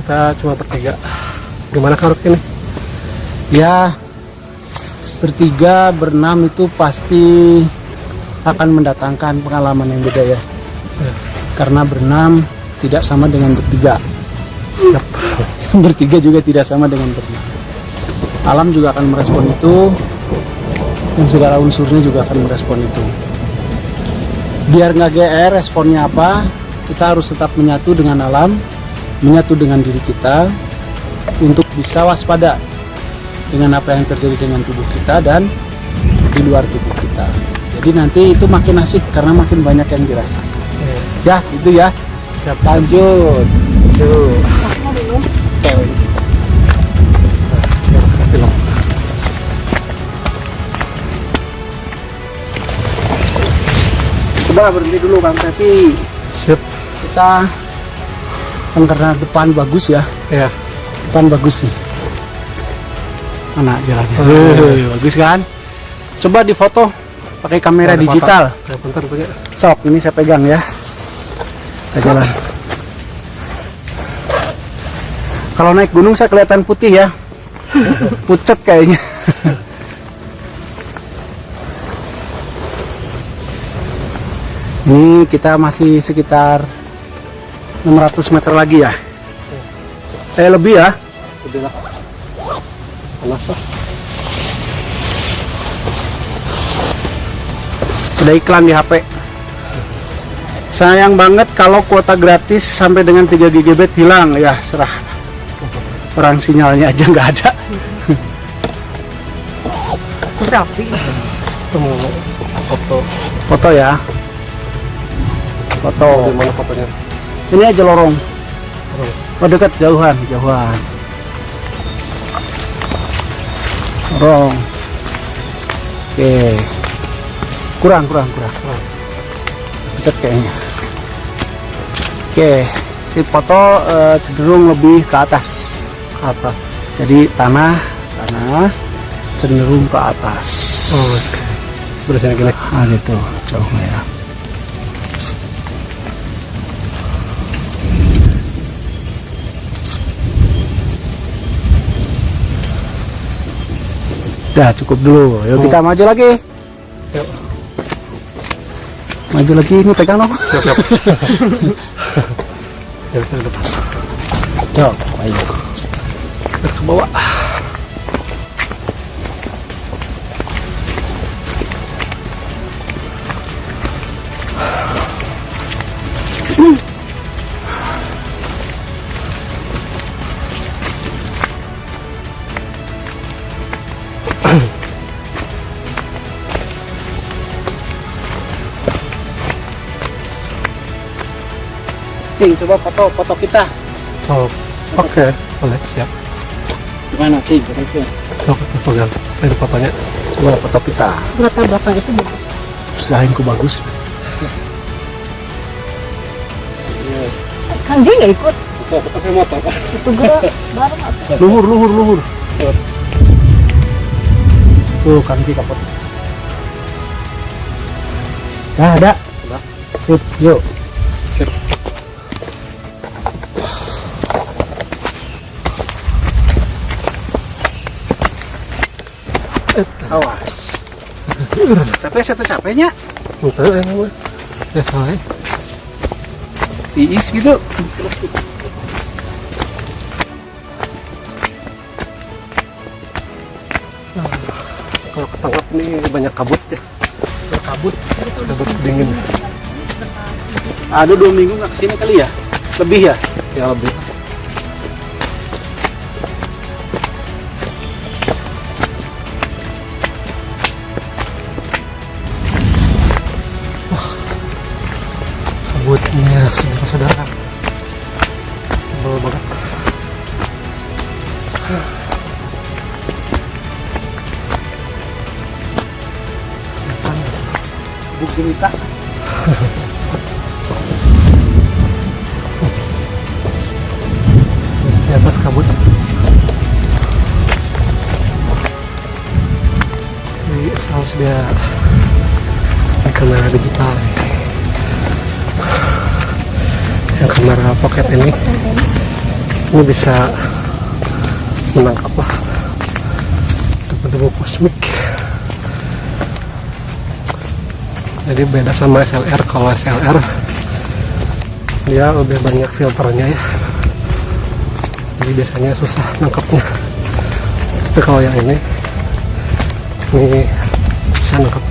kita cuma bertiga. Gimana Kak Ruk ini? Ya, bertiga, berenam itu pasti akan mendatangkan pengalaman yang beda ya. Karena berenam tidak sama dengan bertiga. Bertiga juga tidak sama dengan berenam. Alam juga akan merespon itu, dan segala unsurnya juga akan merespon itu. Biar nggak GR responnya apa, kita harus tetap menyatu dengan alam, menyatu dengan diri kita, untuk bisa waspada dengan apa yang terjadi dengan tubuh kita dan di luar tubuh kita. Jadi nanti itu makin asik karena makin banyak yang dirasakan. Ya, itu ya. Lanjut. Tuh. Coba berhenti dulu Kang Tepi. Siap. Kita kan karena depan bagus ya. Ya. Depan bagus nih. Mana jalannya? Bagus kan? Coba difoto pakai kamera digital. Ya, bentar punya. Sok, ini saya pegang ya. Kita jalan. Kalau naik gunung saya kelihatan putih ya. Pucet kayaknya. Ini kita masih sekitar 600 meter lagi ya. Lebih ya. Udah lah. Panas lah. Sudah iklan di HP. Sayang banget kalau kuota gratis sampai dengan 3 GB hilang ya, serah. Orang sinyalnya aja nggak ada. Selfie. Foto. Foto ya. Foto. Gimana fotonya? Ini aja lorong. Oh dekat, jauhan. Lorong. Oke. Kurang. Dekat kayaknya. Oke. Si foto cenderung lebih ke atas. Jadi tanah cenderung ke atas. Oh, oke. Berusaha gini. Nah gitu, jauhnya ya. Udah cukup dulu. Yuk kita maju lagi. Yuk. Maju lagi, ini pegang dong. Siap. Ya, kita depan. Coba, ayo. Ke bawah. Cing, coba foto kita. Oh, oke. Boleh, siap. Gimana Cing? Kira-kira? Sok, pegang. Ini fotonya. Coba foto kita. Latar belakang itu bagus. Usahain ku bagus. Kang Ji nggak ikut? Pakai motor. Itu gerak bareng apa? Luhur. Tuh kan kita foto. Nah, ada. Sip, yuk. Sip. Awas. Capeknya. Betul ini mah. Ya soalnya. Tiis gitu. Kalau ketangkap nih banyak kabut ya. Kabut. Kabut dingin. Ada 2 minggu nggak kesini kali ya? Lebih ya? Ya lebih. Kabutnya saudara-saudara. Tebal banget. Buk cerita. Di atas kabut. Ini harus dia kamera digital. Yang kamera pocket ini Ini bisa menangkap lah debu-debu kosmik. Jadi beda sama SLR. Kalau SLR dia lebih banyak filternya ya, jadi biasanya susah nangkapnya. Tapi kalau yang ini bisa nangkap.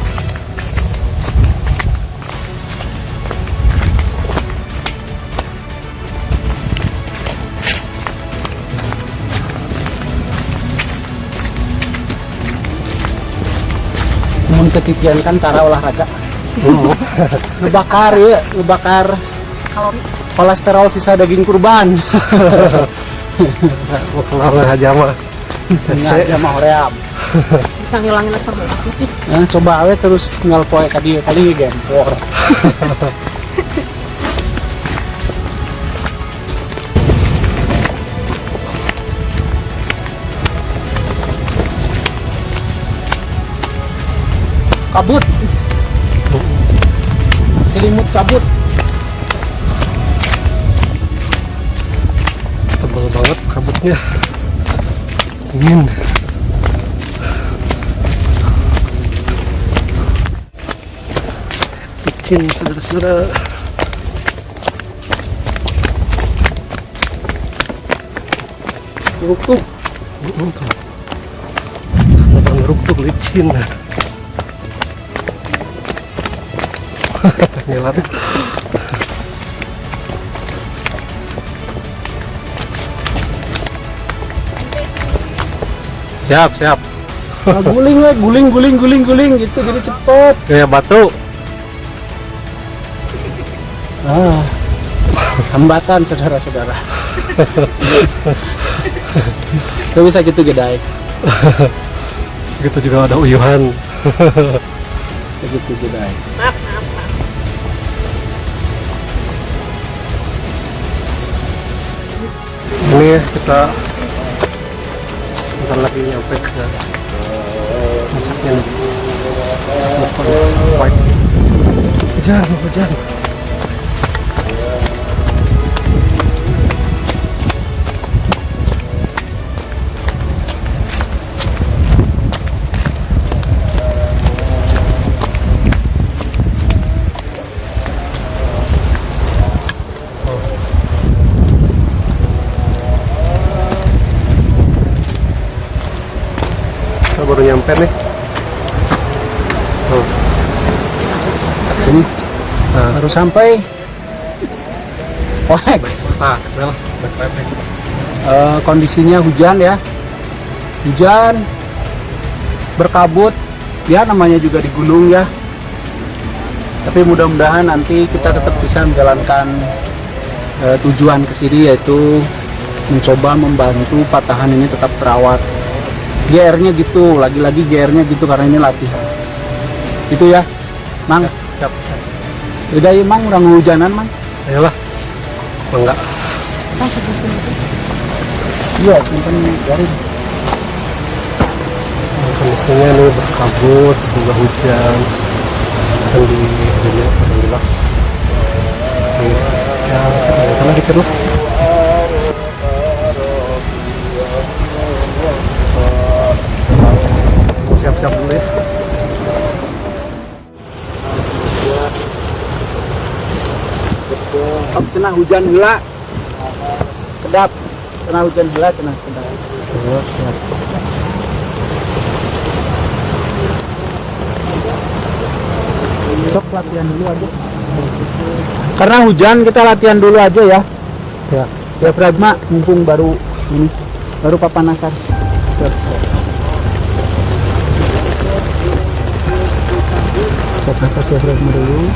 Mun kekikian kan cara olahraga. Ngebakar ya, ngebakar kolesterol sisa daging kurban. Kalau aja mah Aja mah hoream. Bisa ngilangin asam lemak sih. Nah, coba awe terus tinggal poe kali gempor. Kabut. Selimut kabut. tebal banget kabutnya, dingin. Licin saudara-saudara. Rukuk, abang rukuk licin. Nyelat. Siap. Nah, guling gitu jadi cepet. Kayak batu. Hambatan saudara-saudara. Gak bisa gitu gedai. Segitu juga ada uyuhan. Segitu gedai. Ini kita bentar lagi nyampe ke puncaknya nih. Hujan. Kita baru nyampe nih. Tuh. Sini Nah, baru sampai. Wah, udah baik. kondisinya hujan ya. Hujan berkabut. Ya namanya juga di gunung ya. Tapi mudah-mudahan nanti kita tetap bisa menjalankan tujuan ke sini, yaitu mencoba membantu patahan ini tetap terawat. GR-nya gitu, lagi-lagi GR-nya gitu karena ini latihan. Itu ya, Mang. Siap. Udah ya, Mang, udah hujanan, Mang. Ayolah. Enggak. Iya, simpen garing. Kondisinya ini berkabut, semoga hujan. Dan di dunia jelas. Ya, kita lagi terus. Siap-siap dulu ya. Op, cenah hujan heula. Kedap. Cenah hujan heula, cenah kedap. Sok latihan dulu aja. Karena hujan kita latihan dulu aja ya. Ya. Ya Pragma, mumpung baru ini, baru papanasan. Sok nafas ya Pragma dulu.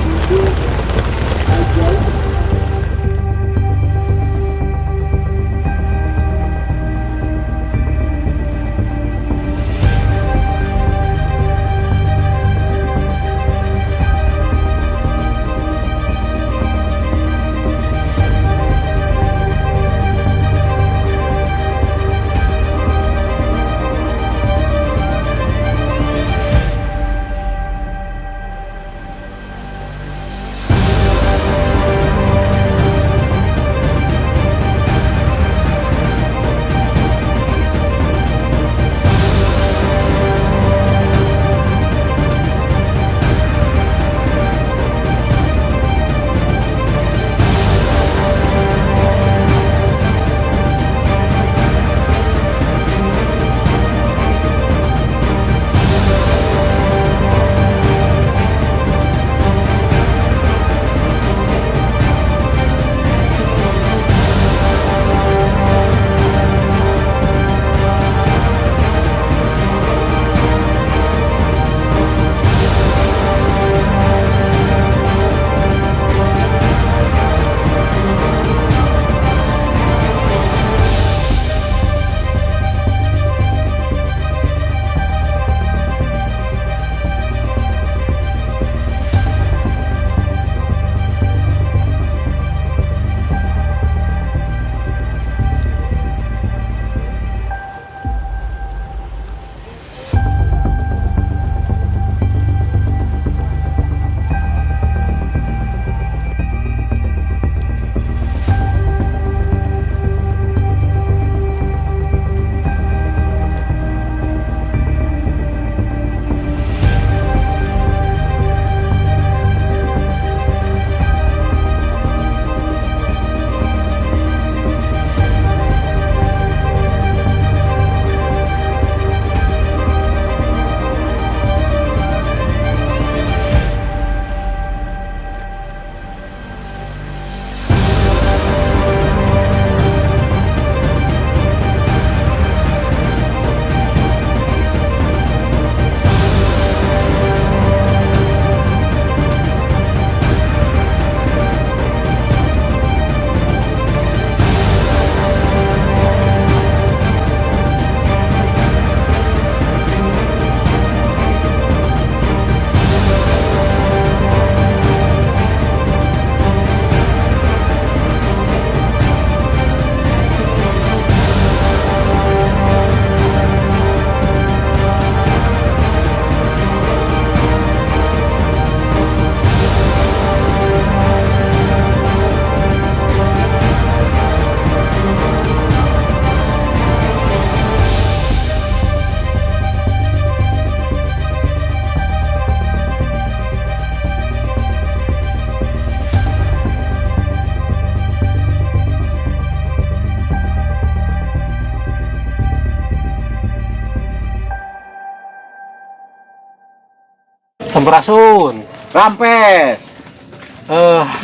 Sampurasun. Rampes.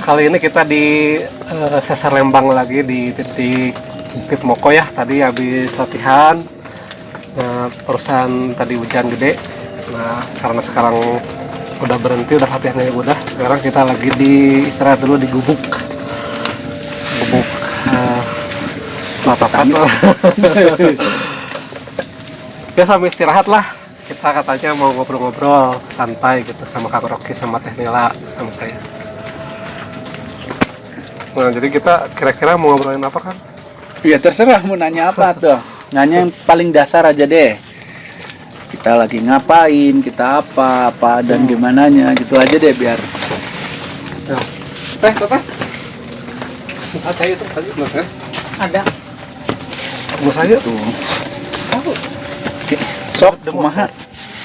Kali ini kita di Sesar Lembang lagi di titik Bukit Moko ya. Tadi habis latihan. Nah, perusahaan tadi hujan gede. Nah, karena sekarang udah berhenti, udah latihannya udah. Sekarang kita lagi di istirahat dulu di gubuk. Gubuk latapan. Ya sambil istirahat lah. Kita katanya mau ngobrol-ngobrol santai gitu sama Kak Rocky sama Teh Nila sama saya. Nah, jadi kita kira-kira mau ngobrolin apa kan? Ya terserah mau nanya apa tuh. Nanya yang paling dasar aja deh. Kita lagi ngapain, kita apa dan gimananya gitu aja deh biar. Ya. Teh. Saya itu tadi belum kan? Ada. Mau saya Tuh. Tahu. Sok kumaha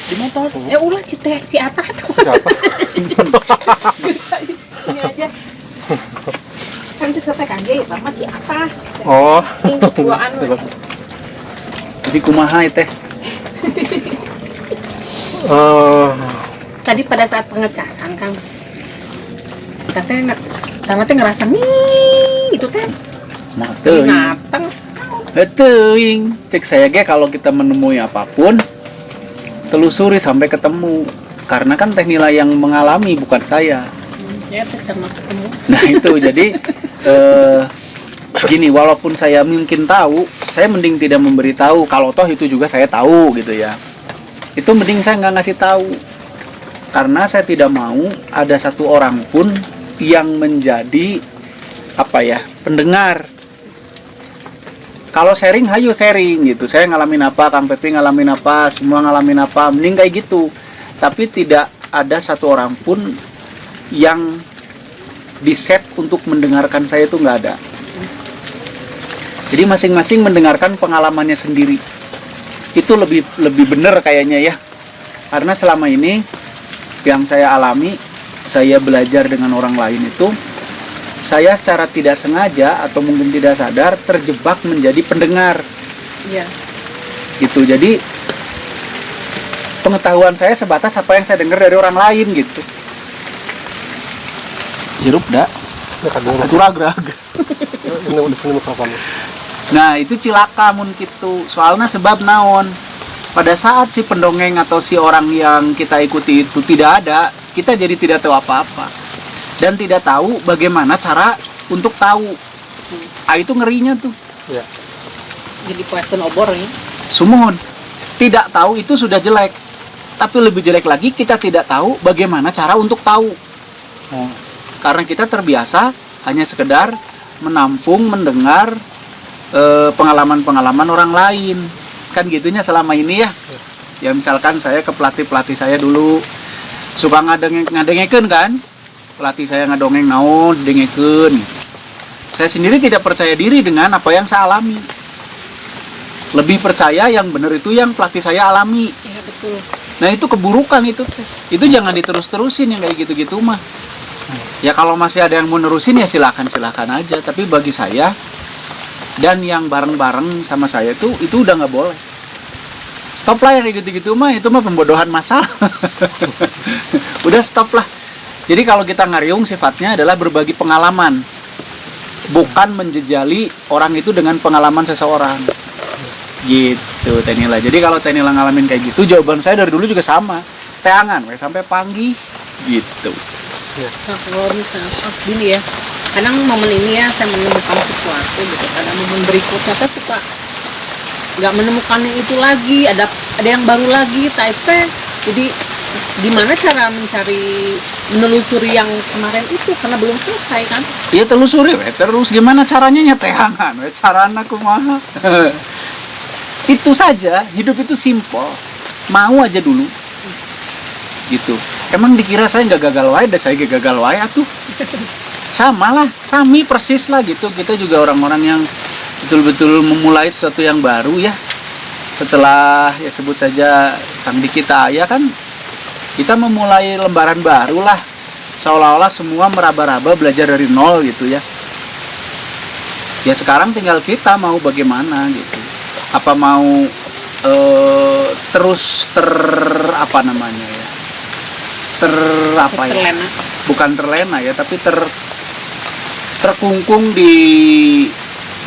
di motor. Ya ulah ci Ata tuh. siapa? Ini aja. Kan si teh kage Bapak ci Ata. Oh. Ini duaan. Jadi kumaha teh. Tadi pada saat pengecasan kan. Saya teh ngerasa nih itu teh. Mah teuing. Binatang. Teuing. Cek saya ge kalau kita menemui apapun telusuri sampai ketemu. Karena kan Teh Nila yang mengalami bukan saya. Ya teh sama ketemu. Nah itu jadi gini, walaupun saya mungkin tahu, saya mending tidak memberitahu. Kalau toh itu juga saya tahu gitu ya. Itu mending saya nggak ngasih tahu. Karena saya tidak mau ada satu orang pun yang menjadi pendengar. Kalau sharing, hayu sharing gitu. Saya ngalamin apa, Kang Pepi ngalamin apa, semua ngalamin apa, mending kayak gitu. Tapi tidak ada satu orang pun yang diset untuk mendengarkan saya, itu nggak ada. Jadi masing-masing mendengarkan pengalamannya sendiri. Itu lebih benar kayaknya ya. Karena selama ini yang saya alami, saya belajar dengan orang lain itu, saya secara tidak sengaja atau mungkin tidak sadar terjebak menjadi pendengar. Iya. Gitu. Jadi pengetahuan saya sebatas apa yang saya dengar dari orang lain gitu. Hirup dah. Atur-agrag. Ini udah sini mikrofonnya. Nah itu cilaka mun gitu. Soalnya sebab naon, pada saat si pendongeng atau si orang yang kita ikuti itu tidak ada, kita jadi tidak tahu apa-apa dan tidak tahu bagaimana cara untuk tahu. Itu ngerinya tuh. Ya. Jadi poekeun obor ya. Sumohon, tidak tahu itu sudah jelek, tapi lebih jelek lagi kita tidak tahu bagaimana cara untuk tahu. Karena kita terbiasa hanya sekedar menampung, mendengar pengalaman-pengalaman orang lain. Kan gitunya selama ini ya. Ya misalkan saya ke pelatih saya dulu suka ngadengekeun kan. Pelatih saya ngadongeng naon, dengekeun. Saya sendiri tidak percaya diri dengan apa yang saya alami. Lebih percaya yang benar itu yang pelatih saya alami. Iya betul. Nah itu keburukan itu. Itu jangan diterus-terusin yang kayak gitu-gitu mah. Ya kalau masih ada yang mau nerusin ya silakan aja. Tapi bagi saya dan yang bareng-bareng sama saya itu udah nggak boleh. Stop lah yang kayak gitu-gitu mah, itu mah pembodohan masalah. Udah stop lah. Jadi kalau kita ngariung sifatnya adalah berbagi pengalaman, bukan menjejali orang itu dengan pengalaman seseorang. Gitu Teh Nila. Jadi kalau Teh Nila ngalamin kayak gitu, jawaban saya dari dulu juga sama. Teangan sampai panggi gitu. Nah kalau misalnya gini ya, kadang momen ini ya saya menemukan sesuatu gitu. Kadang momen berikutnya saya suka nggak menemukannya itu lagi, ada yang baru lagi, teh. Jadi gimana cara menelusuri yang kemarin itu karena belum selesai kan? Iya telusuri terus gimana caranya nyeteangan, carana kumaha. Itu saja, hidup itu simpel. Mau aja dulu. Gitu. Emang dikira saya nggak gagal wae, saya gagal wae atuh. Sama lah, sami persis lah gitu. Kita juga orang-orang yang betul-betul memulai sesuatu yang baru ya. Setelah ya sebut saja Kang Dikita ya kan, kita memulai lembaran baru lah, seolah-olah semua meraba-raba belajar dari nol gitu ya. Ya sekarang tinggal kita mau bagaimana gitu. Apa mau terus apa namanya ya, apa ya? Terlena. Bukan terlena ya, tapi terkungkung di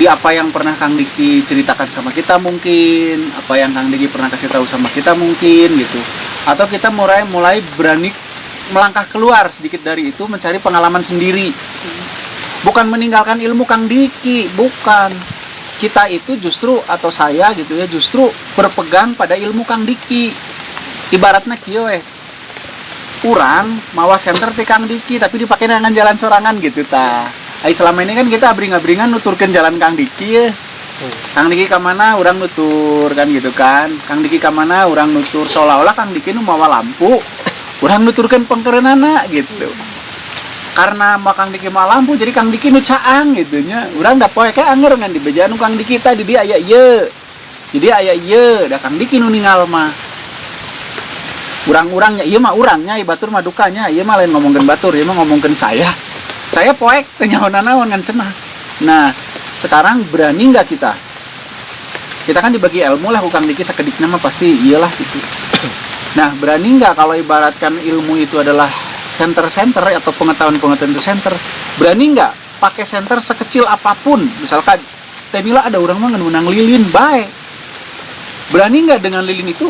apa yang pernah Kang Diki ceritakan sama kita mungkin, apa yang Kang Diki pernah kasih tahu sama kita mungkin gitu. Atau kita mulai berani melangkah keluar sedikit dari itu, mencari pengalaman sendiri. Bukan meninggalkan ilmu Kang Diki, bukan. Kita itu justru, atau saya gitu ya, justru berpegang pada ilmu Kang Diki. Ibaratnya kieu urang mawa center ti Kang Diki tapi dipakai dengan jalan sorangan gitu ta. Ai selama ini kan kita abring-abringan nuturkeun jalan Kang Diki ya. Kang Diki ka mana urang nutur kan gitu kan. Kang Diki ka mana urang nutur, seolah-olah Kang Diki nu mawa lampu, urang nuturkeun pengkereunana gitu. Karena mah Kang Diki mawa lampu jadi Kang Diki nu caang gitu nya. Urang da poe ke anger ngan di bejaan Kang Diki tadi dia aya ieu. Jadi aya ieu da Kang Diki nu ningal mah. Urang-urangnya, iya mah urangnya, batur mah dukanya, iya mah lain ngomongin batur, iya mah ngomongin saya poek, tenyahonan-naon ngan cenah. Nah, sekarang berani nggak kita kan dibagi ilmu lah, Kang Diki sakedikna mah pasti iyalah gitu. Nah, berani nggak kalau ibaratkan ilmu itu adalah center atau pengetahuan itu center, berani nggak pakai center sekecil apapun, misalkan temila ada orang mah ngeunang lilin, baik. Berani nggak dengan lilin itu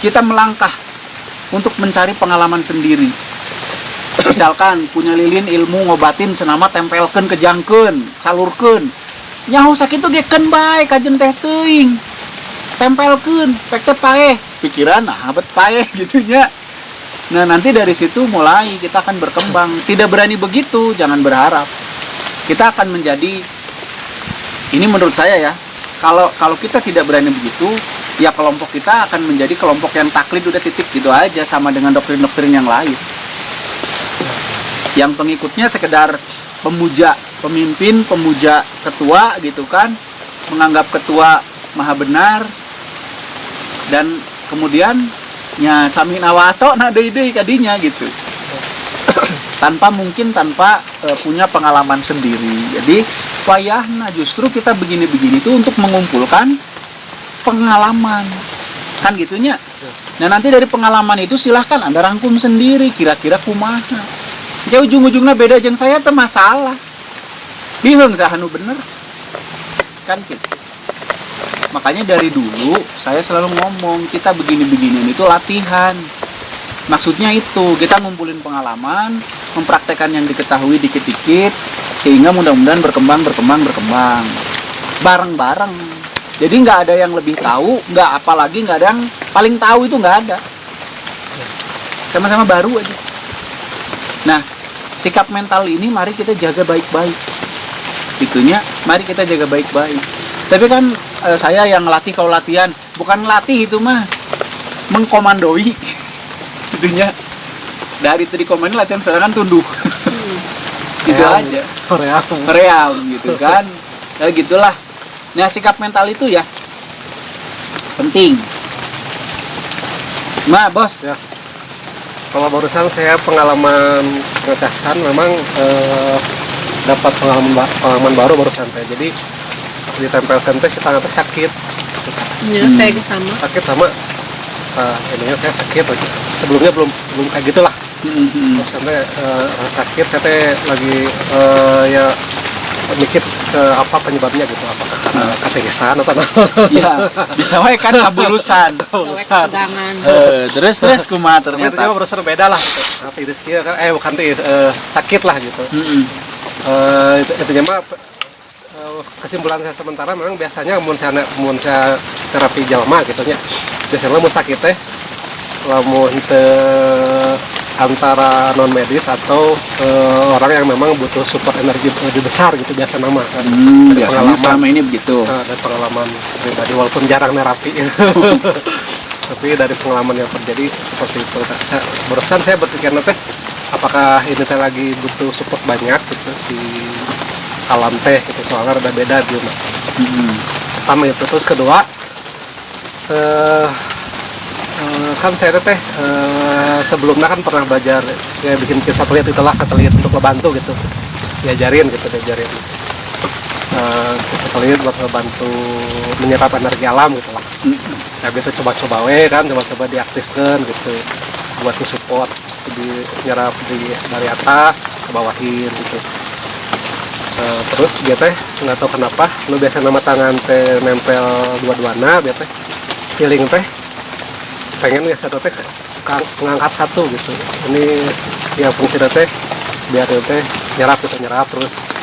kita melangkah untuk mencari pengalaman sendiri. Misalkan punya lilin ilmu ngobatin cenama tempelkeun ke jangkeun, salurkeun. Nyaho sakitu ge keun bae kajen teh teuing. Tempelkeun, pek teh paeh, pikiran nah bet paeh gitu nya. Nah, nanti dari situ mulai kita akan berkembang. Tidak berani begitu, jangan berharap. Kita akan menjadi, ini menurut saya ya, kalau kita tidak berani begitu, ya kelompok kita akan menjadi kelompok yang taklid udah titik gitu aja, sama dengan doktrin-doktrin yang lain. Yang pengikutnya sekedar pemuja pemimpin, pemuja ketua gitu kan, menganggap ketua maha benar, dan kemudian nya sami nawato na deui kadinya gitu. tanpa punya pengalaman sendiri. Jadi payahna justru kita begini-begini itu untuk mengumpulkan pengalaman kan gitunya. Nah, nanti dari pengalaman itu silahkan Anda rangkum sendiri kira-kira kumaha. Ya ujung-ujungnya beda jeung saya teh masalah. Bingung saha nu bener. Kan gitu. Makanya dari dulu saya selalu ngomong kita begini-begini itu latihan. Maksudnya itu kita ngumpulin pengalaman, mempraktekkan yang diketahui dikit-dikit sehingga mudah-mudahan berkembang bareng-bareng. Jadi nggak ada yang lebih tahu, apalagi nggak ada yang paling tahu, itu nggak ada. Sama-sama baru aja. Nah, sikap mental ini mari kita jaga baik-baik. Itunya, mari kita jaga baik-baik. Tapi kan saya yang ngelatih, kalau latihan, bukan latih itu mah, mengkomandoi. Itunya, dari tadi komando latihan serangan tunduk. Gitu aja. Koream gitu kan. Ya gitulah. Nah, sikap mental itu ya penting. Nah, bos. Ya. Kalau barusan saya pengalaman pengecasan memang dapat pengalaman baru barusan teh. Jadi pas ditempelkan teh si tangan teh sakit. Ya, saya ke sama. Sakit sama ininya saya sakit. Sebelumnya belum kayak gitulah. Terus sampai sakit saya teh lagi ya mikir apa penyebabnya gitu, apakah karena ketegesan atau apa? Ya, bisa wae kan kabulusan. Pegangan. Terus kumaha ternyata. Ternyata berusaha beda lah. Tapi itu kan bukan sakit lah gitu. Itu mah kesimpulan saya sementara memang biasanya mun saya terapi jalma gitu nya. Biasanya mun sakit teh lamun antara non medis atau orang yang memang butuh support energi lebih besar gitu biasa nama kan. Biasanya selama ini begitu. Dari pengalaman pribadi walaupun jarang nerapi tapi dari pengalaman yang terjadi seperti itu. Barusan saya berpikir teh apakah ini teh lagi butuh support banyak gitu si alam teh gitu, soalnya ada beda dia mah. Pertama itu, terus kedua kan saya teh sebelumnya kan pernah belajar ya bikin satelit untuk ngebantu gitu, diajarin satelit buat ngebantu menyerap energi alam gitu lah. Nah gitu coba-coba diaktifkan gitu buat support nyerap dari atas ke bawahin gitu. Nah, terus dia teh nggak tahu kenapa lu biasa nama tangan teh nempel dua-duana, dia teh feeling teh pengen ya satu teh ngangkat satu gitu. Ini ya fungsi teh biar teh nyerap terus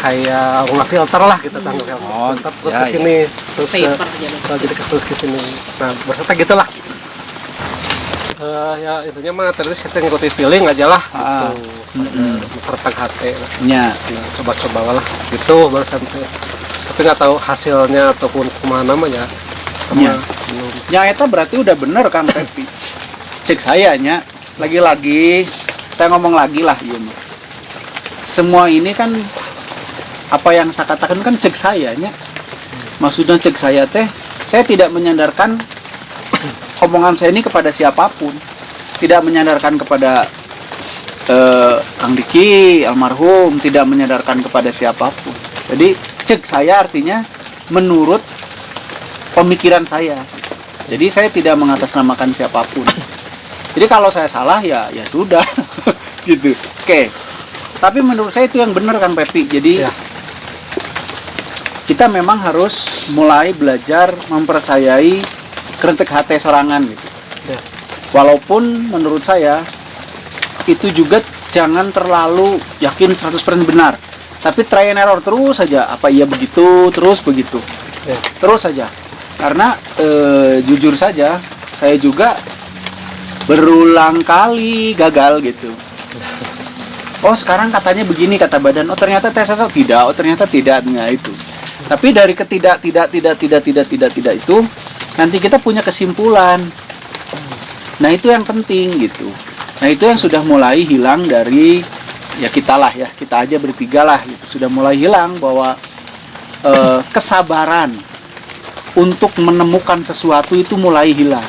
kayak filter lah gitu, tanggung filter terus ya, ke sini terus Vapor jadi. jadi terus ke sini. Nah berserta gitulah. Ya intinya mah terus kita ngikuti feeling aja lah gitu. Pertag hati lah. Ya. Nah, coba-coba lah gitu baru sampai, tapi nggak tahu hasilnya ataupun kemana mah ya. Ya. Belum. Yang itu berarti udah bener Kang Pepi. Cek saya nya, lagi-lagi saya ngomong lagi lah, iya mah. Semua ini kan apa yang saya katakan kan cek saya nya. Maksudnya cek saya teh, saya tidak menyandarkan omongan saya ini kepada siapapun, tidak menyandarkan kepada Kang Diki almarhum, tidak menyandarkan kepada siapapun. Jadi cek saya artinya menurut pemikiran saya. Jadi saya tidak mengatasnamakan siapapun. Jadi kalau saya salah ya sudah gitu. Oke. Tapi menurut saya itu yang benar Kang Pepi. Jadi Ya. kita memang harus mulai belajar mempercayai kerentek hati sorangan gitu. Ya. Walaupun menurut saya itu juga jangan terlalu yakin 100% benar. Tapi try and error terus saja. Apa iya begitu, terus begitu. Ya. Terus saja. Karena jujur saja saya juga berulang kali gagal gitu. Oh sekarang katanya begini kata badan. Oh ternyata tes tidak. Oh ternyata tidak. Nah itu. Tapi dari tidak itu nanti kita punya kesimpulan. Nah itu yang penting gitu. Nah itu yang sudah mulai hilang dari ya kita lah ya, kita aja bertiga lah gitu. Sudah mulai hilang bahwa kesabaran untuk menemukan sesuatu itu mulai hilang.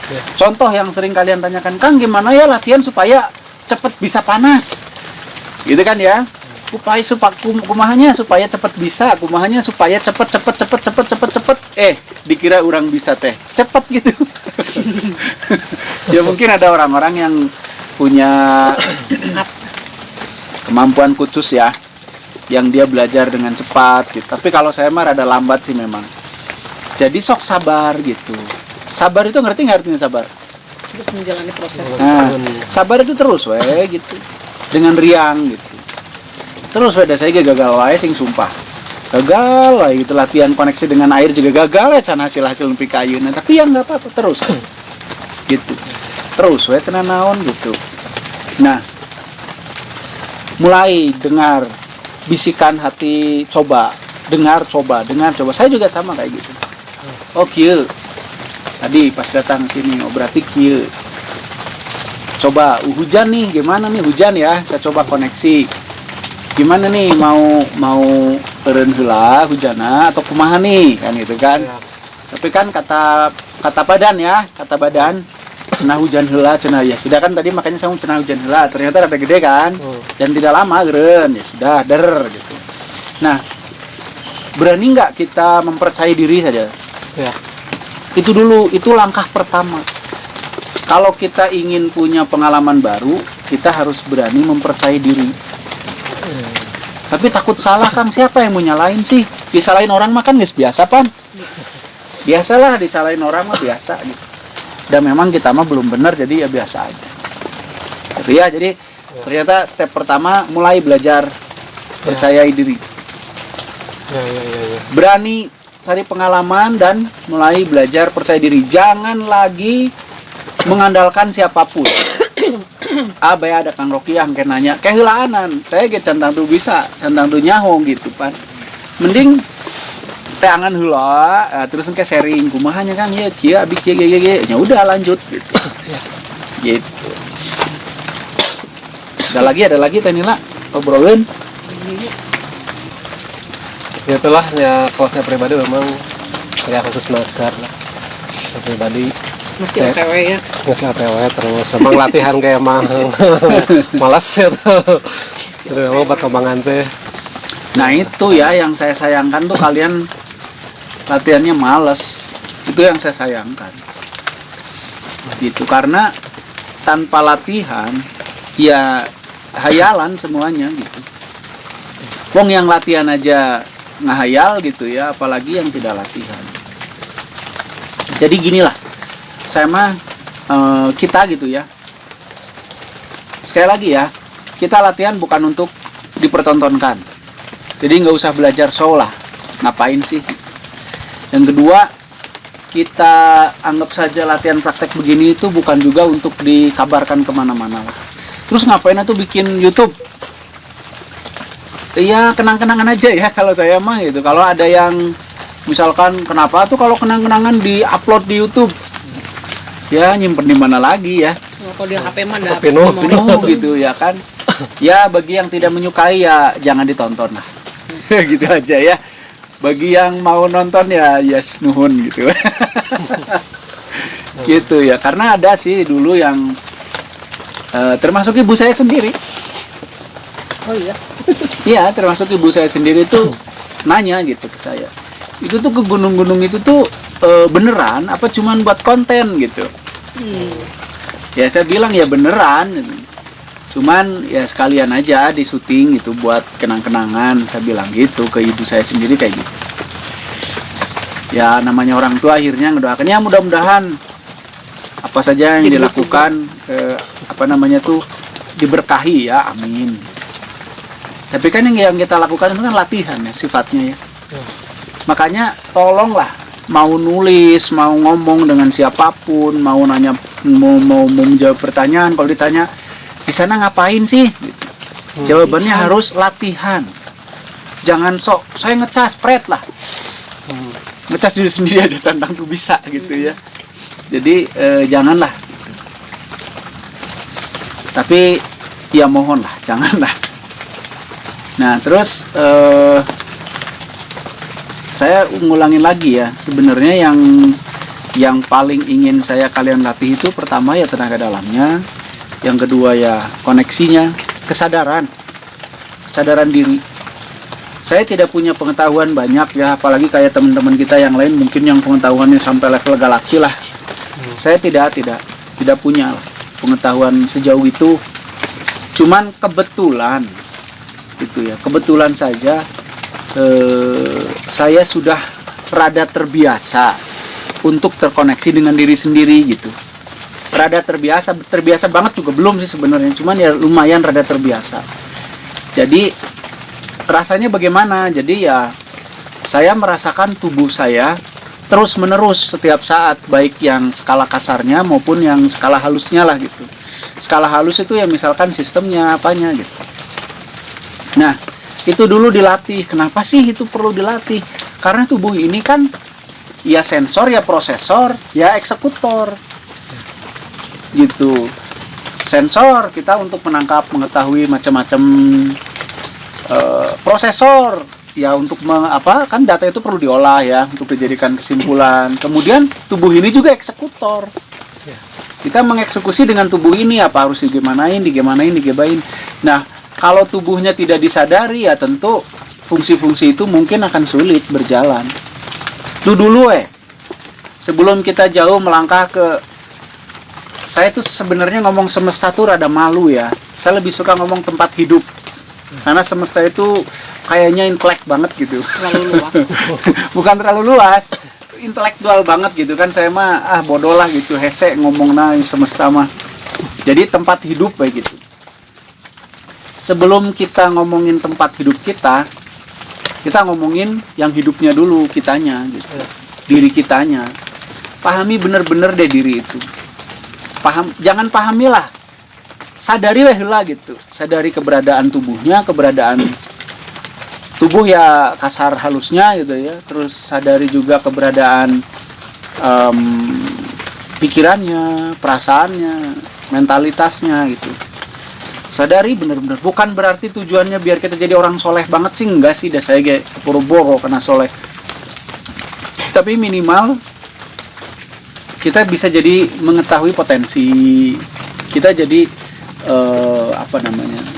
Ya. Contoh yang sering kalian tanyakan, Kang gimana ya latihan supaya cepet bisa panas, gitu kan ya? Kumahanya supaya cepet bisa, kumahanya supaya cepet. Dikira orang bisa teh cepet gitu. Ya mungkin ada orang-orang yang punya kemampuan khusus ya, yang dia belajar dengan cepat gitu. Tapi kalau saya mah rada lambat sih memang. Jadi sok sabar gitu. Sabar itu ngerti nggak artinya sabar? Terus menjalani proses. Nah, sabar itu terus gitu. Dengan riang gitu. Terus saya gagal wae sing sumpah. Gagal lah gitu, latihan koneksi dengan air juga gagal ya, can hasil nepi ka ayeuna. Tapi ya nggak apa-apa, terus gitu. Terus we tenan naon gitu. Nah, mulai dengar bisikan hati, dengar coba. Saya juga sama kayak gitu. Oh kieu. Tadi pas datang sini, oh berarti kieu. Coba hujan nih, gimana nih hujan ya? Saya coba koneksi. Gimana nih mau eureun heula hujana atau kumaha nih kan gitu kan. Ya. Tapi kan kata badan cenah hujan heula cenah ya sudah kan tadi makanya saya mau cenah hujan heula ternyata rada gede kan. Dan tidak lama eureun ya sudah gitu. Nah, berani nggak kita mempercayai diri saja? Ya. Itu dulu, itu langkah pertama. Kalau kita ingin punya pengalaman baru, kita harus berani mempercayai diri. Tapi takut salah Kang, siapa yang mau nyalain sih? Disalahin orang mah kan biasa pan. Biasalah disalahin orang mah biasa gitu. Dan memang kita mah belum benar jadi ya biasa aja. Gitu ya, jadi ternyata step pertama mulai belajar percayai diri. Ya. Berani cari pengalaman dan mulai belajar percaya diri. Jangan lagi mengandalkan siapapun. Abah ada Kang Rocky yang nanya kehilaanan saya ge cantang tuh bisa cantang tuh nyaho gitu pan mending teangan heula terus engke sharing kumahanya Kang ya kieu abi kieu ya udah lanjut gitu. Gitu. Ada lagi teh Nila obrolin. Ya itulah ya, kalau saya pribadi memang ya khusus nakar lah. Saya pribadi Masih OTW ya. masih OTW terus emang latihan kayak emang malas ya tuh. Terus emang perkembangan teh. Nah itu ya yang saya sayangkan tuh kalian latihannya males. Itu yang saya sayangkan. Gitu karena tanpa latihan ya hayalan semuanya gitu. Wong yang latihan aja ngahayal gitu ya, apalagi yang tidak latihan. Jadi ginilah, saya mah kita gitu ya. Sekali lagi ya, kita latihan bukan untuk dipertontonkan. Jadi nggak usah belajar show lah, ngapain sih? Yang kedua, kita anggap saja latihan praktek begini itu bukan juga untuk dikabarkan kemana-mana lah. Terus ngapain tuh bikin YouTube? Iya, kenang-kenangan aja ya kalau saya mah gitu. Kalau ada yang misalkan kenapa tuh kalau kenang-kenangan di-upload di YouTube? Ya nyimpen di mana lagi ya? Kalau di HP mah ada Penuh gitu ya kan? Ya bagi yang tidak menyukai ya jangan ditonton lah. Gitu aja ya. Bagi yang mau nonton ya yes nuhun gitu. Gitu ya. Karena ada sih dulu yang termasuk ibu saya sendiri. Oh iya. Iya, termasuk ibu saya sendiri tuh nanya gitu ke saya. Itu tuh ke gunung-gunung itu tuh beneran apa cuman buat konten gitu. Ya saya bilang ya beneran. Cuman ya sekalian aja di syuting gitu buat kenang-kenangan, saya bilang gitu ke ibu saya sendiri kayak gitu. Ya namanya orang tua akhirnya ngedoakannya mudah-mudahan apa saja yang dilakukan diberkahi ya, amin. Tapi kan yang kita lakukan itu kan latihan ya sifatnya ya. Makanya tolonglah mau nulis, mau ngomong dengan siapapun, mau nanya, mau menjawab pertanyaan, kalau ditanya di sana ngapain sih? Gitu. Jawabannya harus latihan. Jangan sok saya ngecas pret lah. Ngecas diri sendiri aja cantang tuh bisa gitu ya. Jadi janganlah. Tapi ya mohonlah, janganlah. Nah terus saya ngulangin lagi ya. Sebenarnya yang paling ingin saya kalian latih itu pertama ya tenaga dalamnya. Yang kedua ya koneksinya, kesadaran diri. Saya tidak punya pengetahuan banyak ya, apalagi kayak teman-teman kita yang lain mungkin yang pengetahuannya sampai level galaksi lah. Saya tidak punya pengetahuan sejauh itu. Cuman kebetulan itu ya, kebetulan saja saya sudah rada terbiasa untuk terkoneksi dengan diri sendiri gitu. Rada terbiasa banget juga belum sih sebenarnya, cuman ya lumayan rada terbiasa. Jadi rasanya bagaimana? Jadi ya saya merasakan tubuh saya terus menerus setiap saat, baik yang skala kasarnya maupun yang skala halusnya lah gitu. Skala halus itu ya misalkan sistemnya apanya gitu. Nah itu dulu dilatih. Kenapa sih itu perlu dilatih? Karena tubuh ini kan ya sensor, ya prosesor, ya eksekutor gitu. Sensor kita untuk menangkap, mengetahui macam-macam, prosesor ya untuk kan data itu perlu diolah ya untuk dijadikan kesimpulan. Kemudian tubuh ini juga eksekutor. Kita mengeksekusi dengan tubuh ini apa harus digimanain. Nah kalau tubuhnya tidak disadari ya tentu fungsi-fungsi itu mungkin akan sulit berjalan. Itu dulu sebelum kita jauh melangkah ke, saya tuh sebenarnya ngomong semesta tuh rada malu ya. Saya lebih suka ngomong tempat hidup. Karena semesta itu kayaknya intelek banget gitu. Terlalu luas. Bukan terlalu luas, intelektual banget gitu kan. Saya mah bodoh lah gitu, hese ngomong semesta mah. Jadi tempat hidup kayak gitu. Sebelum kita ngomongin tempat hidup kita ngomongin yang hidupnya dulu, kitanya gitu. Diri kitanya. Pahami bener-bener deh diri itu. Jangan pahamilah, sadari lah gitu. Sadari keberadaan tubuhnya, keberadaan tubuh ya kasar halusnya gitu ya. Terus sadari juga keberadaan pikirannya, perasaannya, mentalitasnya gitu. Sadari bener-bener. Bukan berarti tujuannya biar kita jadi orang soleh banget sih, enggak sih. Dah saya kayak pura-pura kena soleh. Tapi minimal kita bisa jadi mengetahui potensi kita, jadi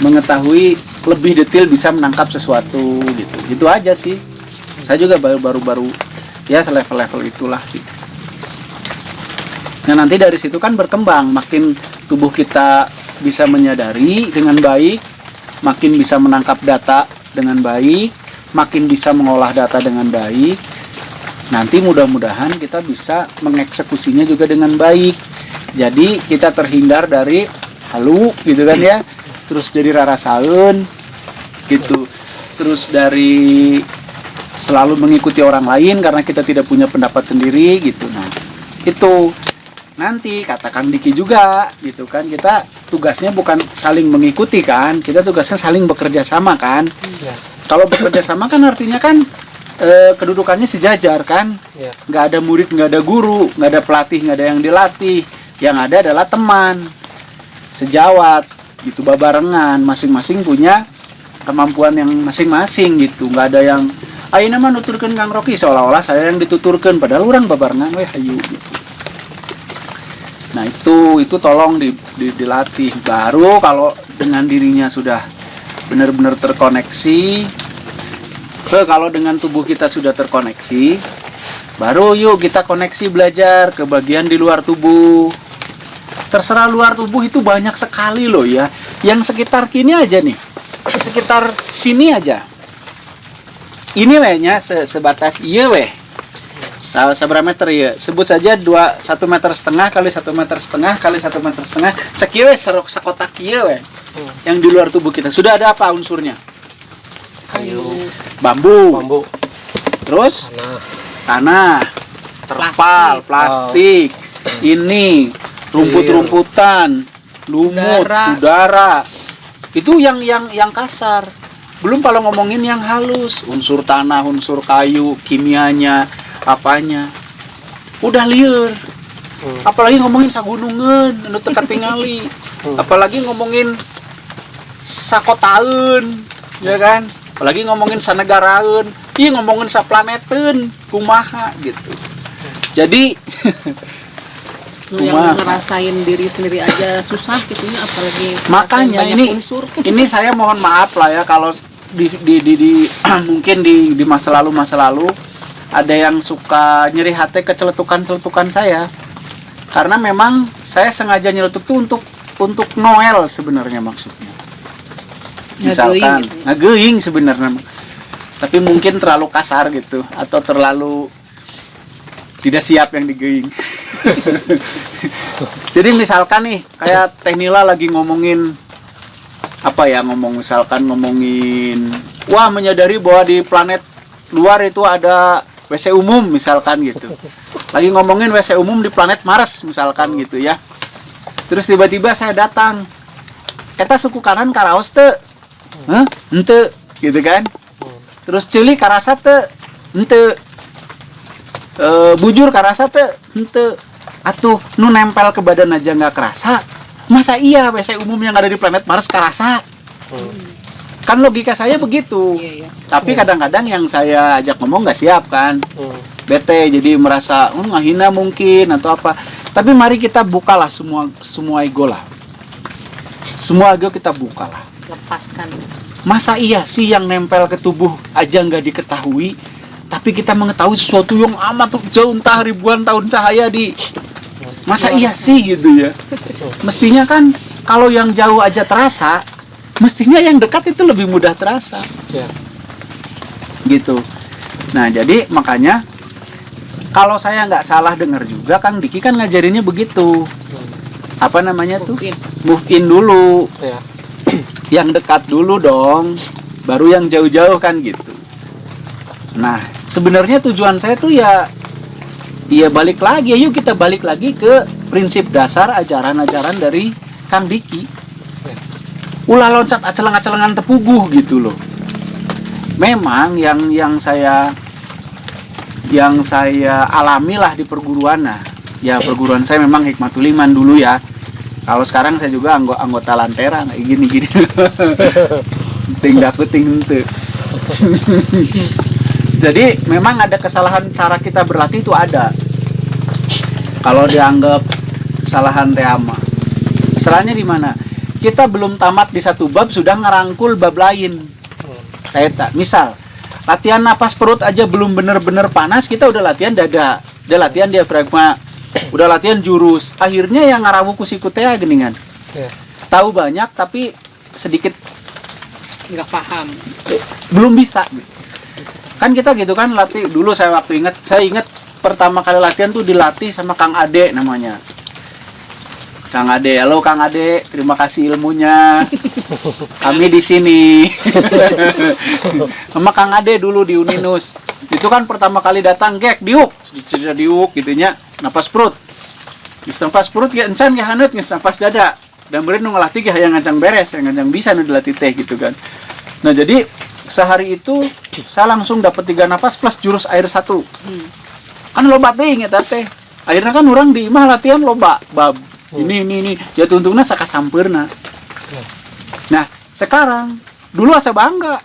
mengetahui lebih detail, bisa menangkap sesuatu gitu aja sih. Saya juga baru ya selevel-level itulah gitu. Nah nanti dari situ kan berkembang, makin tubuh kita bisa menyadari dengan baik, makin bisa menangkap data dengan baik, makin bisa mengolah data dengan baik, nanti mudah-mudahan kita bisa mengeksekusinya juga dengan baik. Jadi kita terhindar dari halu gitu kan ya, terus dari rarasaeun gitu, terus dari selalu mengikuti orang lain karena kita tidak punya pendapat sendiri gitu. Nah itu nanti kata Kang Diki juga gitu kan, kita tugasnya bukan saling mengikuti kan, kita tugasnya saling bekerja sama kan. Ya. Kalau bekerja sama kan artinya kan kedudukannya sejajar kan, Ya. nggak ada murid, nggak ada guru, nggak ada pelatih, nggak ada yang dilatih, yang ada adalah teman sejawat gitu, babarengan, masing-masing punya kemampuan yang masing-masing gitu, nggak ada yang ayeuna mah nuturkeun Kang Rocky seolah-olah saya yang dituturkeun, padahal orang babarengan weh hayu gitu. Nah itu tolong dilatih. Baru kalau dengan dirinya sudah benar-benar terkoneksi, kalau dengan tubuh kita sudah terkoneksi, baru yuk kita koneksi belajar ke bagian di luar tubuh. Terserah luar tubuh itu banyak sekali loh ya. Yang sekitar kini aja nih, sekitar sini aja. Ini wehnya sebatas iya weh. Seberapa meter ya? Sebut saja 1,5 meter kali 1,5 meter kali 1,5 meter. Sekieu weh sakotak kieu weh. Yang di luar tubuh kita sudah ada apa unsurnya? Kayu, Bambu. Terus tanah, tanah, terpal, plastik, ini rumput-rumputan, lumut, udara. Itu yang kasar. Belum kalau ngomongin yang halus, unsur tanah, unsur kayu, kimianya, apanya. Udah lieur. Apalagi ngomongin sagunungan, anu teu katingali. Apalagi ngomongin sakotaeun, ya kan? Apalagi ngomongin sanegaraeun, ngomongin saplaneteun, kumaha gitu. Jadi yang ngerasain diri sendiri aja susah gitunya, apalagi makanya banyak unsur. Ini saya mohon maaf lah ya kalau di mungkin di masa lalu ada yang suka nyeri hati keceletukan saya, karena memang saya sengaja nyeletuk tuh untuk Noel sebenarnya maksudnya. Misalkan ngegeuing sebenarnya, tapi mungkin terlalu kasar gitu atau terlalu tidak siap yang digeuing. Jadi misalkan nih kayak Teh Nila lagi ngomongin apa ya, ngomongin wah menyadari bahwa di planet luar itu ada WC umum misalkan gitu. Lagi ngomongin WC umum di planet Mars misalkan gitu ya. Terus tiba-tiba saya datang. Eta suku kanan karaos teu? Henteu gitu kan. Terus ceuli karasa teu? Henteu. Bujur karasa teu? Henteu. Atuh nu nempel ke badan aja nggak kerasa, masa iya WC umum yang ada di planet Mars kerasa? Kan logika saya begitu. Tapi kadang-kadang yang saya ajak ngomong nggak siap kan, bete jadi merasa ngahina mungkin atau apa. Tapi mari kita bukalah semua ego lah, semua ego kita bukalah, Lepaskan. masa iya sih yang nempel ke tubuh aja nggak diketahui, tapi kita mengetahui sesuatu yang amat jauh, entah ribuan tahun cahaya di. Masa iya sih gitu ya. Mestinya kan kalau yang jauh aja terasa, mestinya yang dekat itu lebih mudah terasa. Ya. Gitu. Nah jadi makanya kalau saya nggak salah dengar juga Kang Diki kan ngajarinnya begitu. Apa namanya tuh? Move in dulu. Ya. Yang dekat dulu dong, baru yang jauh-jauh kan gitu. Nah sebenarnya tujuan saya tuh ya balik lagi, yuk kita balik lagi ke prinsip dasar ajaran-ajaran dari Kang Diki. Ulah loncat aceleng-acelengan tepuguh gitu loh. Memang yang saya alami lah di perguruan. Nah, ya perguruan saya memang Hikmatul Iman dulu ya. Kalau sekarang saya juga anggota Lantera kayak gini-gini. Ting henteu. Jadi memang ada kesalahan cara kita berlatih itu ada. Kalau dianggap kesalahan teama, kesalahannya di mana? Kita belum tamat di satu bab sudah ngerangkul bab lain. Saya tak, misal latihan napas perut aja belum bener-bener panas, kita udah latihan dada, udah latihan diafragma, udah latihan jurus. Akhirnya yang ngarawu kusiku teh geningan. tahu banyak tapi sedikit nggak paham. belum bisa. Kan kita gitu kan latih dulu, saya ingat pertama kali latihan tuh dilatih sama Kang Ade namanya. Kang Ade, halo Kang Ade, terima kasih ilmunya. Kami di sini. Sama Kang Ade dulu di Uninus. Itu kan pertama kali datang gek diuk gitunya, napas perut. Geus napas perut ge encan ge haneut geus napas dada. Dan beureun nu ngalatih ge hayang ngancang beres, hayang ngancang bisa nu dilatih teh gitu kan. Nah, jadi sehari itu saya langsung dapat 3 napas plus jurus air 1. Kan loba teuing eta teh. Akhirnya kan orang di imah latihan loba bab. Ini jatuh untungnya saka sampeurna. Nah, sekarang dulu asa bangga.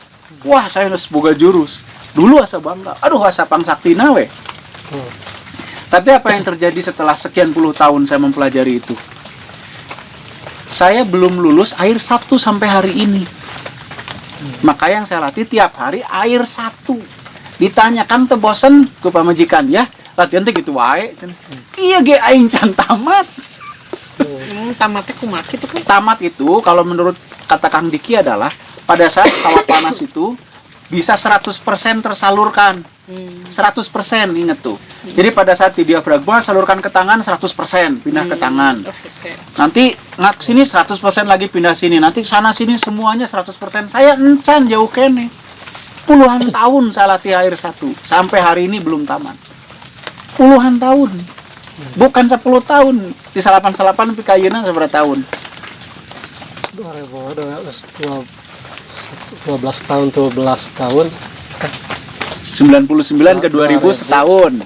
Wah, saya geus boga jurus. Dulu asa bangga. Aduh, asa pangsaktina we. Tapi apa yang terjadi setelah sekian puluh tahun saya mempelajari itu? Saya belum lulus air 1 sampai hari ini. Maka yang saya latih tiap hari air 1. Ditanyakan teu bosen ku pamajikan, ya, latihan teh gitu wae. Iya ge aing can tamat. Tamatnya kumaha itu kan? Tamat itu kalau menurut kata Kang Diki adalah pada saat hawa panas itu bisa 100% tersalurkan. 100% inget tuh. Jadi pada saat di diafragma salurkan ke tangan 100% pindah ke tangan. Nanti ngak sini 100% lagi pindah sini. Nanti sana sini semuanya 100%. Saya encan jauh kene. Puluhan tahun saya latih air 1 sampai hari ini belum tamat. Puluhan tahun. Bukan 10 tahun. Di salapan-salapan pi kayeuna seberapa tahun? 12 tahun 99 ke 2000 setahun.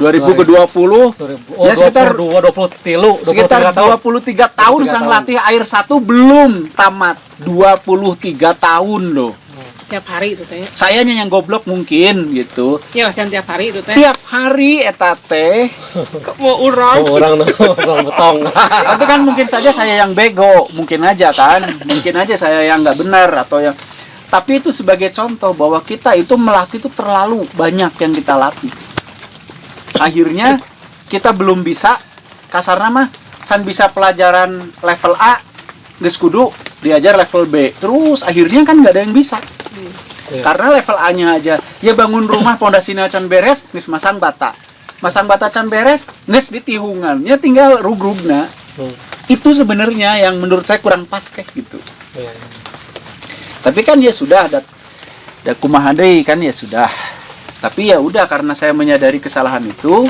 2000 ke 20 ya sekitar 23 tahun sang latih air 1 belum tamat. 23 tahun loh. Tiap hari itu teh. Sayanya yang goblok mungkin gitu. Ya, latihan tiap hari itu teh. Tiap hari eta teh. Mau orang. orang betong. Tapi kan mungkin saja saya yang bego, mungkin aja kan. Mungkin aja saya yang nggak benar atau yang. Tapi itu sebagai contoh bahwa kita itu melatih itu terlalu banyak yang kita latih. Akhirnya kita belum bisa, kasarna mah can bisa pelajaran level A geus kudu diajar level B. Terus akhirnya kan nggak ada yang bisa. Karena level A-nya aja, ya bangun rumah pondasinya can beres, geus masang bata. Masang bata can beres, geus ditihungan. Ya tinggal rugrugna. Itu sebenarnya yang menurut saya kurang pas teh gitu. Tapi kan ya sudah ada kumaha deui kan ya sudah. Tapi ya udah, karena saya menyadari kesalahan itu,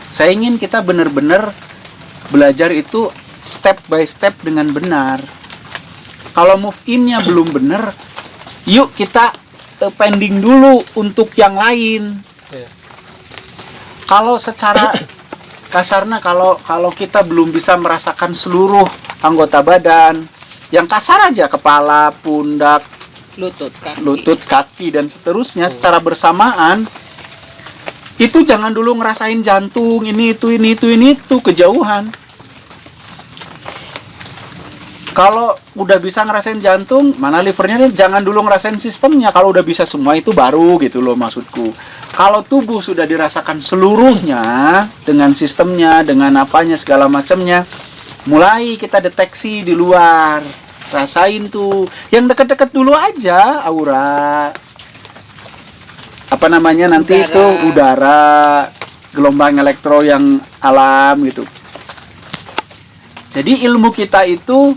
saya ingin kita benar-benar belajar itu step by step dengan benar. Kalau move in-nya belum benar, yuk kita pending dulu untuk yang lain. Kalau secara kasarnya kalau kita belum bisa merasakan seluruh anggota badan, yang kasar aja kepala, pundak, lutut, kaki dan seterusnya secara bersamaan, itu jangan dulu ngerasain jantung ini itu kejauhan. Kalau udah bisa ngerasain jantung, mana livernya, jangan dulu ngerasain sistemnya. Kalau udah bisa semua itu baru gitu loh maksudku. Kalau tubuh sudah dirasakan seluruhnya dengan sistemnya, dengan apanya segala macamnya, mulai kita deteksi di luar. Rasain tuh. Yang deket-deket dulu aja, aura. Apa namanya nanti udara. Itu udara, gelombang elektro yang alam gitu. Jadi ilmu kita itu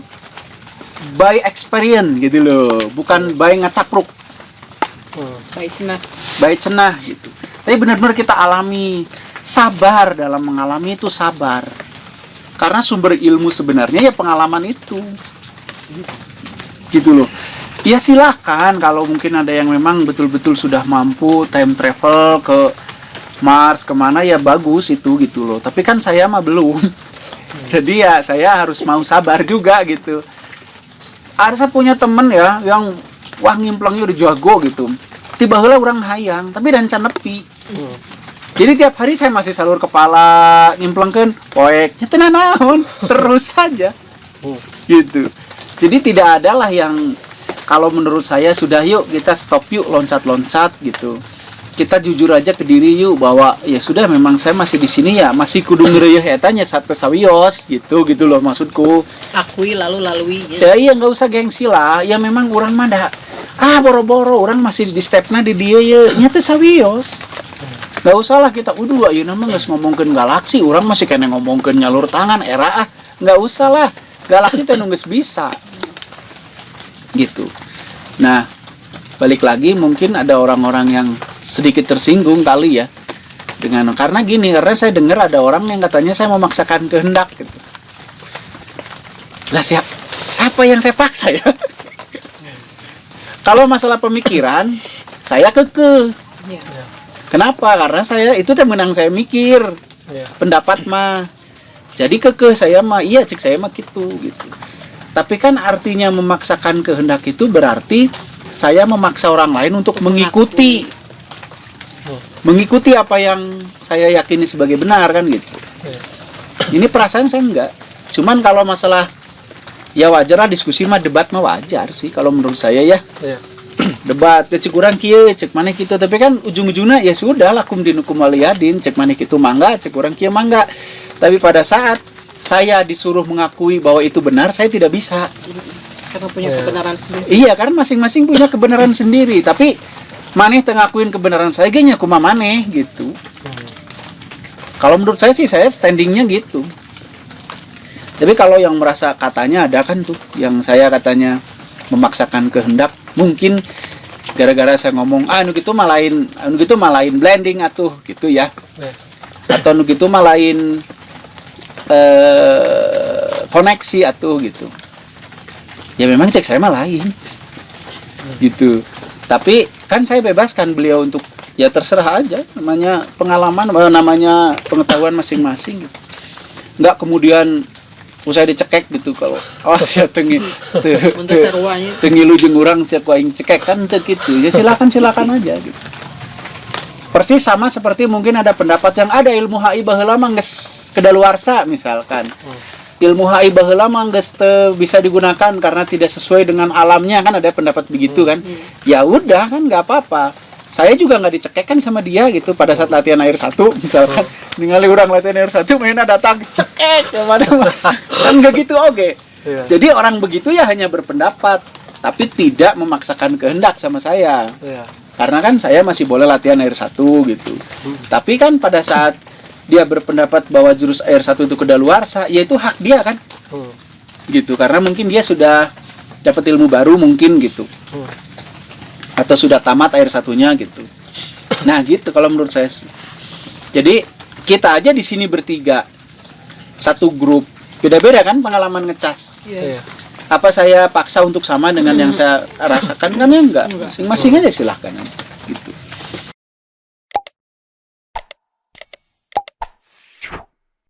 by experience gitu loh, bukan by ngacapruk. By cenah gitu. Tapi benar-benar kita alami, sabar dalam mengalami itu, sabar. Karena sumber ilmu sebenarnya ya pengalaman itu. Gitu loh. Ya silakan kalau mungkin ada yang memang betul-betul sudah mampu time travel ke Mars kemana, ya bagus itu gitu loh. Tapi kan saya mah belum. Jadi ya saya harus mau sabar juga gitu. Saya punya temen ya yang wah ngimplangnya udah jago gitu. Tiba heula urang hayang tapi dan can nepi. Jadi tiap hari saya masih salur kepala, ngimplengkeun poek, nya teu naon, terus saja. Gitu. Jadi tidak adalah yang, kalau menurut saya sudah yuk kita stop yuk loncat-loncat gitu. kita jujur aja ke diri yuk bahwa ya sudah memang saya masih di sini ya masih kudu ngeureuh eta nya saat sawios gitu loh maksudku. Akui lalu lalui Ya iya nggak usah gengsi lah. Ya memang orang mah dah boro-boro orang masih di stepna di dia ya nya teh sawios. Nggak usah lah kita udah ayeuna mah geus ngomongkeun galaksi, orang masih kena ngomongkeun nyalur tangan era nggak usah lah. Galaksi teh nu geus bisa. Gitu. Nah, balik lagi mungkin ada orang-orang yang sedikit tersinggung kali ya karena saya dengar ada orang yang katanya saya memaksakan kehendak gitu. Lah siapa yang saya paksa ya? Kalau masalah pemikiran saya kekeh. ya. Kenapa? Karena saya itu teh menang saya mikir. Pendapat mah. Jadi kekeh saya mah iya cek saya mah gitu. Tapi kan artinya memaksakan kehendak itu berarti saya memaksa orang lain untuk mengikuti apa yang saya yakini sebagai benar kan gitu. Ini perasaan saya enggak. Cuman kalau masalah ya wajar lah diskusi mah debat mah wajar sih kalau menurut saya ya. Debat cek urang kieu cek maneh kitu tapi kan ujung-ujungnya ya sudah lakum dinukum waliyadin cek maneh kitu mangga cek urang kieu mangga. Tapi pada saat saya disuruh mengakui bahwa itu benar saya tidak bisa. Karena punya kebenaran sendiri. Iya, karena masing-masing punya kebenaran sendiri. Tapi maneh ngakuin kebenaran saya gengnya kumaha maneh gitu. Kalau menurut saya sih saya standingnya gitu. Tapi kalau yang merasa katanya ada kan tuh yang saya katanya memaksakan kehendak mungkin gara-gara saya ngomong anu gitu malain blending atuh gitu ya. Atau anu gitu malain koneksi atuh gitu. Ya memang cek saya mah lain gitu. Tapi kan saya bebaskan beliau untuk ya terserah aja namanya pengalaman namanya pengetahuan masing-masing gitu. Nggak kemudian usai dicekek gitu kalau awas ya tengi lu jeung urang sia ku aing cekek kan teu kitu. Ya silakan aja gitu. Persis sama seperti mungkin ada pendapat yang ada ilmu HI baheula mah geus kedaluarsa misalkan. Ilmu HI baheula mah geus teu bisa digunakan karena tidak sesuai dengan alamnya kan ada pendapat begitu kan. Ya udah kan nggak apa-apa. Saya juga nggak dicekekkan sama dia gitu pada saat latihan air 1 misalkan ningali orang latihan air 1 mainnya datang cekek kemana kan nggak gitu oke. Jadi orang begitu ya hanya berpendapat tapi tidak memaksakan kehendak sama saya. Karena kan saya masih boleh latihan air 1 gitu. Tapi kan pada saat dia berpendapat bahwa jurus air 1 itu kedaluarsa, ya itu hak dia kan. Gitu, karena mungkin dia sudah dapat ilmu baru mungkin gitu. Atau sudah tamat air 1-nya gitu. Nah, gitu kalau menurut saya sih. Jadi, kita aja di sini bertiga. Satu grup. Beda-beda kan pengalaman ngecas. Apa saya paksa untuk sama dengan yang saya rasakan kan ya enggak. Masing-masing aja silahkan.